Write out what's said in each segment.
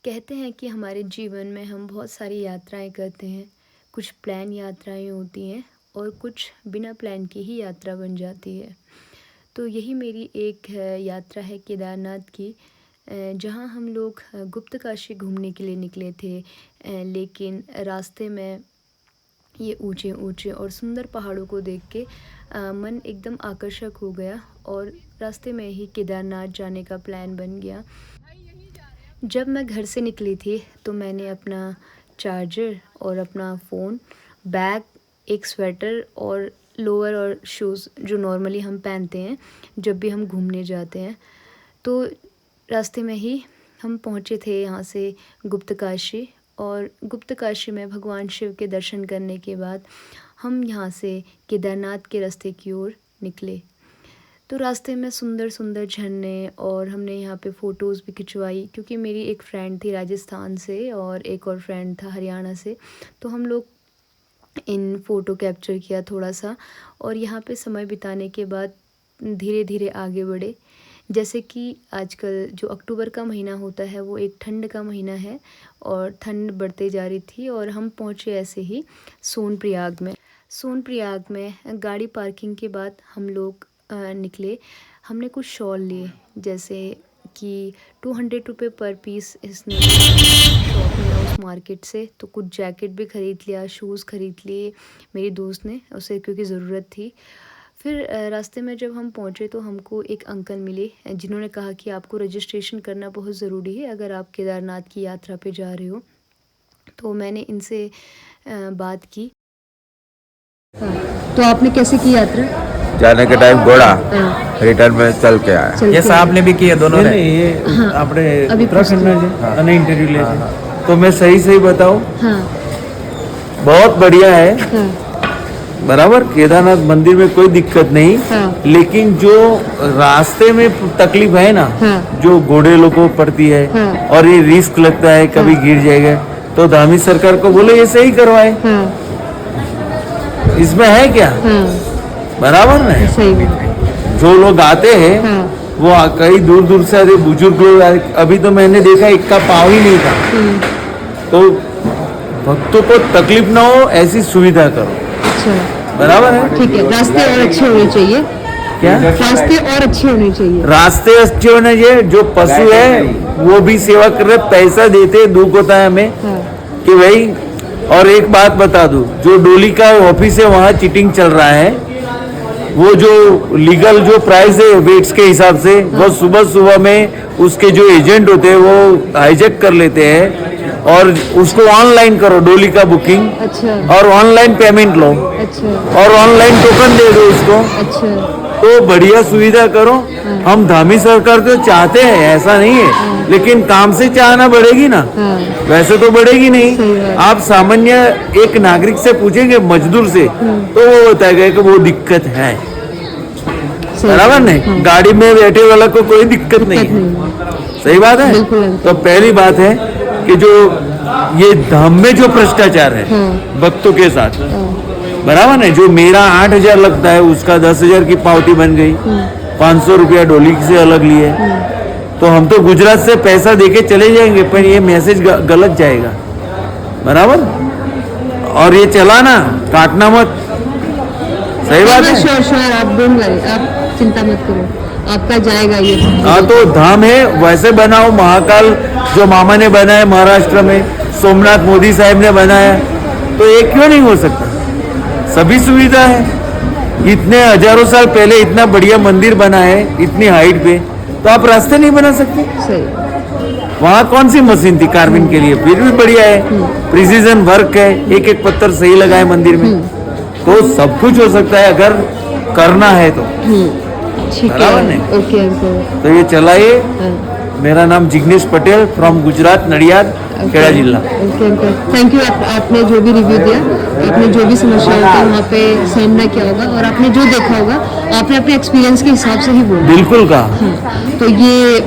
कहते हैं कि हमारे जीवन में हम बहुत सारी यात्राएं करते हैं। कुछ प्लान यात्राएं होती हैं और कुछ बिना प्लान की ही यात्रा बन जाती है। तो यही मेरी एक यात्रा है केदारनाथ की, जहां हम लोग गुप्तकाशी घूमने के लिए निकले थे। लेकिन रास्ते में ये ऊंचे ऊंचे और सुंदर पहाड़ों को देख के मन एकदम आकर्षक हो गया और रास्ते में ही केदारनाथ जाने का प्लान बन गया। जब मैं घर से निकली थी तो मैंने अपना चार्जर और अपना फ़ोन, बैग, एक स्वेटर और लोअर और शूज़ जो नॉर्मली हम पहनते हैं जब भी हम घूमने जाते हैं, तो रास्ते में ही हम पहुँचे थे यहाँ से गुप्तकाशी। और गुप्तकाशी में भगवान शिव के दर्शन करने के बाद हम यहाँ से केदारनाथ के रास्ते की ओर निकले। तो रास्ते में सुंदर सुंदर झरने और हमने यहाँ पे फ़ोटोज़ भी खिंचवाई, क्योंकि मेरी एक फ्रेंड थी राजस्थान से और एक और फ्रेंड था हरियाणा से। तो हम लोग इन फ़ोटो कैप्चर किया थोड़ा सा और यहाँ पे समय बिताने के बाद धीरे धीरे आगे बढ़े। जैसे कि आजकल जो अक्टूबर का महीना होता है वो एक ठंड का महीना है और ठंड बढ़ते जा रही थी और हम पहुँचे ऐसे ही सोनप्रयाग में। सोनप्रयाग में गाड़ी पार्किंग के बाद हम लोग निकले। हमने कुछ शॉल लिए, जैसे कि 200 रुपये पर पीस इसने शॉप में उस मार्केट से। तो कुछ जैकेट भी ख़रीद लिया, शूज़ ख़रीद लिए मेरी दोस्त ने, उसे क्योंकि ज़रूरत थी। फिर रास्ते में जब हम पहुँचे तो हमको एक अंकल मिले जिन्होंने कहा कि आपको रजिस्ट्रेशन करना बहुत ज़रूरी है अगर आप केदारनाथ की यात्रा पे जा रहे हो। तो मैंने इनसे बात की। तो आपने कैसे की यात्रा? जाने के टाइम घोड़ा, रिटर्न में चल के आया। ये साहब ने भी किया, दोनों ने। ये આપણે अभी उत्तराखंड में અને इंटरव्यू ले तो मैं सही बताऊं, बहुत बढ़िया है। बराबर, केदारनाथ मंदिर में कोई दिक्कत नहीं। लेकिन जो रास्ते में तकलीफ है ना, जो घोड़े लोगों को पड़ती है और ये रिस्क लगता है कभी गिर जाएगा, तो धामी सरकार को बोले ये सही करवाए। इसमें है क्या? बराबर नहीं। सही में जो लोग आते हैं वो कई दूर दूर से आते, बुजुर्ग लोग। अभी तो मैंने देखा एक का पाँव ही नहीं था। तो भक्तों को तकलीफ ना हो ऐसी सुविधा करो। अच्छा, बराबर है। ठीक है। रास्ते और अच्छे होने चाहिए। क्या? रास्ते और अच्छे होने चाहिए। रास्ते अच्छे होने चाहिए। जो पशु है वो भी सेवा कर रहे, पैसा देते, दुख होता है हमें कि भाई। और एक बात बता दूं, जो डोली का ऑफिस है वहाँ चीटिंग चल रहा है। वो जो लीगल जो प्राइस है वेट्स के हिसाब से, वो सुबह में उसके जो एजेंट होते हैं वो हाईजैक कर लेते हैं और उसको ऑनलाइन करो डोली का बुकिंग। अच्छा। और ऑनलाइन पेमेंट लो। अच्छा। और ऑनलाइन टोकन दे दो उसको। अच्छा। तो बढ़िया सुविधा करो। हम धामी सरकार तो चाहते हैं, ऐसा नहीं है, लेकिन काम से चाहना बढ़ेगी ना। वैसे तो बढ़ेगी नहीं। आप सामान्य एक नागरिक से पूछेंगे, मजदूर से, तो वो बताएगा कि वो दिक्कत है। बराबर नहीं। गाड़ी में बैठे वाला को कोई दिक्कत नहीं है। सही बात है। तो पहली बात है कि जो ये धाम में जो भ्रष्टाचार है भक्तों के साथ, बराबर नहीं। जो मेरा 8,000 लगता है उसका 10,000 की पावती बन गई, 500 रुपया डोली से अलग लिए। तो हम तो गुजरात से पैसा देके चले जाएंगे, पर ये मैसेज गलत जाएगा। बराबर। और ये चलाना, काटना मत। सही बात है। श्योर, आप डोंट वरी, आप चिंता मत करो, आपका जाएगा ये। हाँ, तो धाम है वैसे बनाओ। महाकाल जो मामा ने बनाया महाराष्ट्र में, सोमनाथ मोदी साहब ने बनाया, तो ये क्यों नहीं हो सकता? सभी सुविधा है। इतने हजारों साल पहले इतना बढ़िया मंदिर बना है इतनी हाइट पे, तो आप रास्ते नहीं बना सकते? सही। वहाँ कौन सी मशीन थी कार्विंग के लिए? फिर भी बढ़िया है, प्रिसीजन वर्क है, एक एक पत्थर सही लगा है मंदिर में। तो सब कुछ हो सकता है अगर करना है तो। ठीक है। Okay uncle. तो ये चलाइए। मेरा नाम जिग्नेश पटेल फ्रॉम गुजरात, नडियाद, खेड़ा जिला। Okay uncle, thank you. आपने जो भी रिव्यू दिया, आपने जो भी समस्याओं का वहाँ पे सामना किया होगा और आपने जो देखा होगा, आपने अपने एक्सपीरियंस के हिसाब से ही बोला। बिल्कुल कहा। तो ये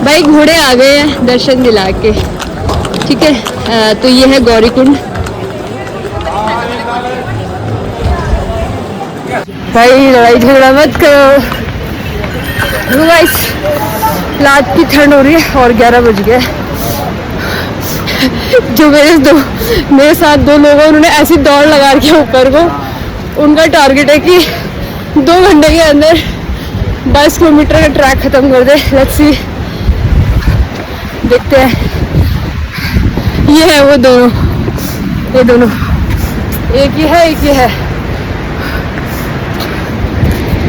भाई घोड़े आ गए हैं दर्शन दिला के। ठीक है। तो ये है गौरीकुंड। भाई लड़ाई झगड़ा मत करो। तो गाइस रात की ठंड हो रही है और 11 बज गया है। जो मेरे साथ दो लोग हैं, उन्होंने ऐसी दौड़ लगा रखी है ऊपर को। उनका टारगेट है कि 2 घंटे के अंदर 22 किलोमीटर का ट्रैक खत्म कर दे। लेट्स सी, देखते हैं। ये है वो दोनों, ये दोनों, एक ही है, एक ही है।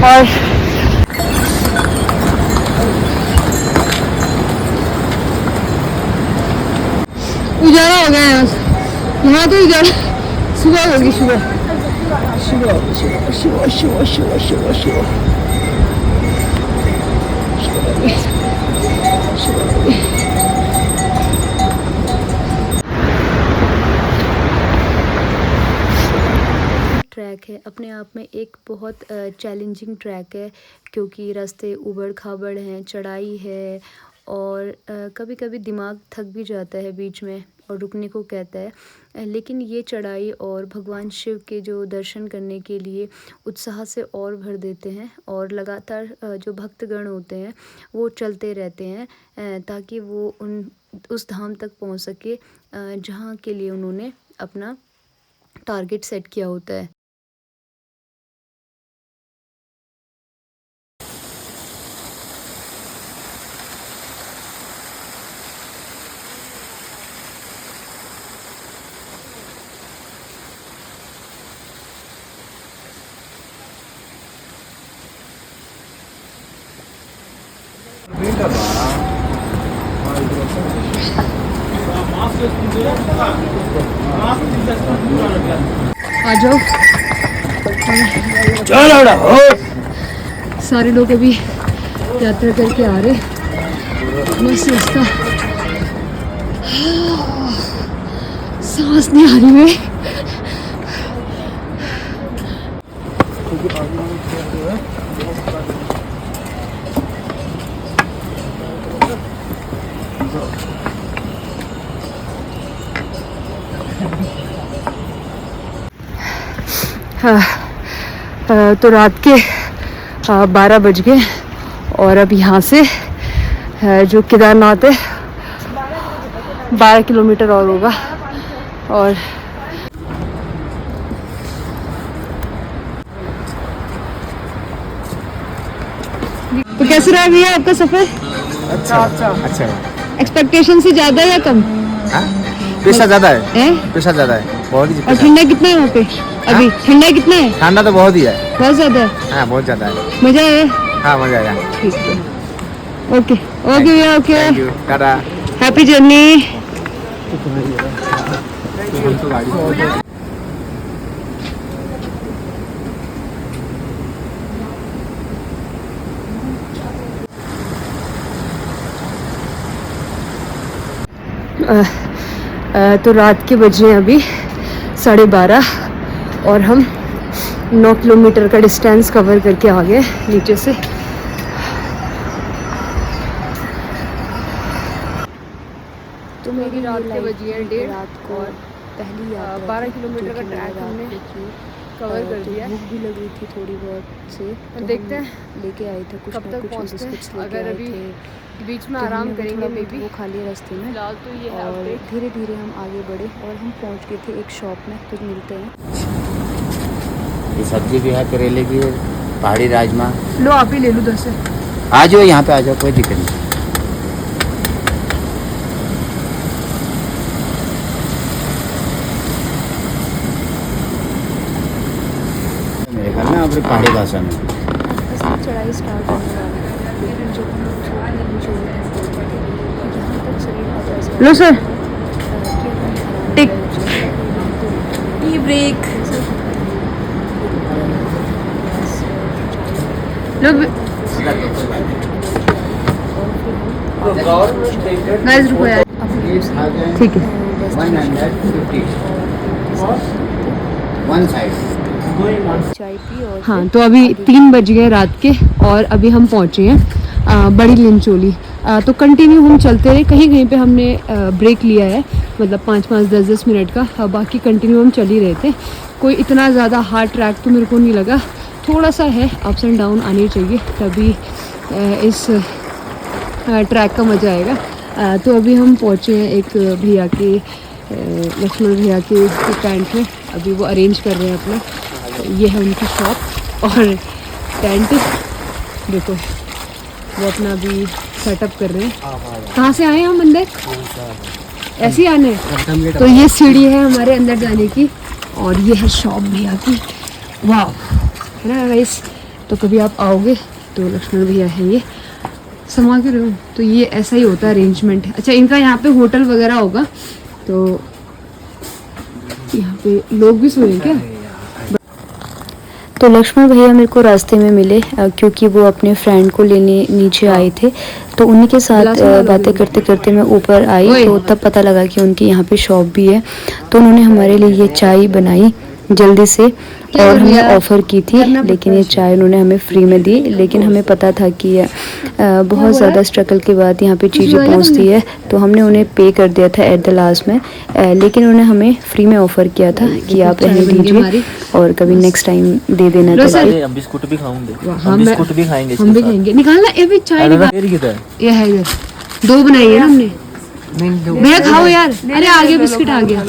और उजाला हो गया है यहाँ तो। उजाला सुबह होगी, सुबह सुबह सुबह सुबह सुबह सुबह सुबह सुबह ट्रैक है अपने आप में एक बहुत चैलेंजिंग ट्रैक है, क्योंकि रास्ते उबड़ खाबड़ हैं, चढ़ाई है और कभी कभी दिमाग थक भी जाता है बीच में और रुकने को कहता है। लेकिन ये चढ़ाई और भगवान शिव के जो दर्शन करने के लिए उत्साह से और भर देते हैं। और लगातार जो भक्तगण होते हैं वो चलते रहते हैं ताकि वो उस धाम तक पहुंच सके जहां के लिए उन्होंने अपना टारगेट सेट किया होता है। आ जाओ। सारे लोग अभी यात्रा करके आ रहे। मस्त रास्ता, सांस नहीं आ रही मैं। तो रात के 12 बज गए और अब यहाँ से जो केदारनाथ है 12 किलोमीटर और होगा। और तो कैसे रहा भैया आपका सफर? अच्छा। एक्सपेक्टेशन से ज्यादा या कम? पैसा ज्यादा है, पैसा ज्यादा है बहुत ही। और ठंडा कितना है वहाँ पे अभी? ठंडा कितना है? ठंडा तो बहुत ही है, बहुत ज्यादा है। हाँ बहुत ज्यादा है। मजा आया? हाँ मजा आया। ठीक है, ओके ओके भैया, okay, thank you, Tata. Happy journey. तो रात के बजे अभी 12:30 और हम 9 किलोमीटर का डिस्टेंस कवर करके आ गए नीचे से। तो मेरी रात के बजी है 1:30 रात को पहली यात्रा 12 किलोमीटर का ट्रैक हमने कवर कर दिया। भूख भी लग रही थी थोड़ी बहुत से, तो देखते हैं लेके आए थे कुछ कब ना तक कुछ पहुंचते बिस्किट्स हैं। लेके अगर आए अभी थे, बीच में तो आराम हमने करेंगे मे बी। वो खाली रास्ते में। फिलहाल तो ये है और अपडेट। धीरे धीरे हम आगे बढ़े और हम पहुंच गए थे एक शॉप में। तो मिलते हैं। ये सब्जी भी है, करेले की, पहाड़ी राजमा। लो आप ही ले लो 10 से। आ जाओ यहाँ पे, आ जाओ, कोई दिक्कत नहीं। मेरे ख्याल में अपनी पहाड़ी भाषा में असली चढ़ाई स्टार्ट होने वाली है, लेकिन जब हम लोग छोटी नीचे उतरते थे तो यहाँ तक शरीर का ऐसा लो सर, कि हम टिक। Tea break. लो गाइस रुको यार, ठीक है। 150 वन साइड। चाय पी और हाँ, तो अभी 3 बज गए रात के और अभी हम पहुँचे हैं बड़ी लिंचोली। तो कंटिन्यू हम चलते रहे, कहीं कहीं पे हमने ब्रेक लिया है, मतलब 5-5, 10-10 मिनट का। बाकी कंटिन्यू हम चल ही रहे थे। कोई इतना ज़्यादा हार्ड ट्रैक तो मेरे को नहीं लगा, थोड़ा सा है अप्स एंड डाउन आनी चाहिए, तभी इस ट्रैक का मज़ा आएगा। तो अभी हम पहुँचे हैं एक भैया के, लक्ष्मण भैया के टेंट में। अभी वो अरेंज कर रहे हैं अपना। ये है उनकी शॉप और टेंट देखो, वो अपना अभी सेटअप कर रहे हैं। कहाँ से आए हैं हम अंदर? ऐसे ही आने हैं। तो ये सीढ़ी है हमारे अंदर जाने की और ये है शॉप भैया की। वाह, है ना गाइस? तो कभी आप आओगे तो लक्ष्मण भैया है ये, समा के रहो। तो ये ऐसा ही होता है अरेंजमेंट। अच्छा, इनका यहाँ पे होटल वगैरह होगा, तो यहाँ पे लोग भी सोए क्या? तो लक्ष्मण भैया मेरे को रास्ते में मिले क्योंकि वो अपने फ्रेंड को लेने नीचे आए थे। तो उन्हीं के साथ बातें करते करते मैं ऊपर आई, तो तब पता लगा कि उनकी यहाँ पे शॉप भी है। तो उन्होंने हमारे लिए ये चाय बनाई जल्दी से और हमें ऑफ़र की थी, लेकिन ये चाय उन्होंने हमें फ्री में दी। लेकिन हमें पता था कि बहुत ज़्यादा स्ट्रगल के बाद यहाँ पे चीज़ें पहुँचती है, तो हमने उन्हें पे कर दिया था एट द लास्ट में। लेकिन उन्होंने हमें फ्री में ऑफ़र किया था कि आप रहने दीजिए और कभी नेक्स्ट टाइम दे देना करके। हम बिस्कुट भी खाऊंगे, हाँ, हम बिस्कुट भी खाएंगे, हम भी खाएंगे। निकालना ये भी चाय निकाल। ये है इधर, 2 बनाई है ना हमने। भैया खाओ यार। अरे आगे बिस्किट आ गया।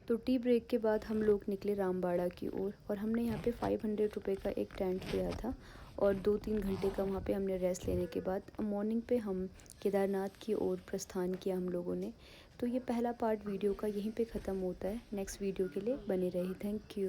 तो टी ब्रेक के बाद हम लोग निकले रामबाड़ा की ओर और हमने यहाँ पे 500 रुपये का एक टेंट लिया था और 2-3 घंटे का वहाँ पे हमने रेस्ट लेने के बाद मॉर्निंग पे हम केदारनाथ की ओर प्रस्थान किया हम लोगों ने। तो ये पहला पार्ट वीडियो का यहीं पे ख़त्म होता है। नेक्स्ट वीडियो के लिए बने रहिए। Thank you.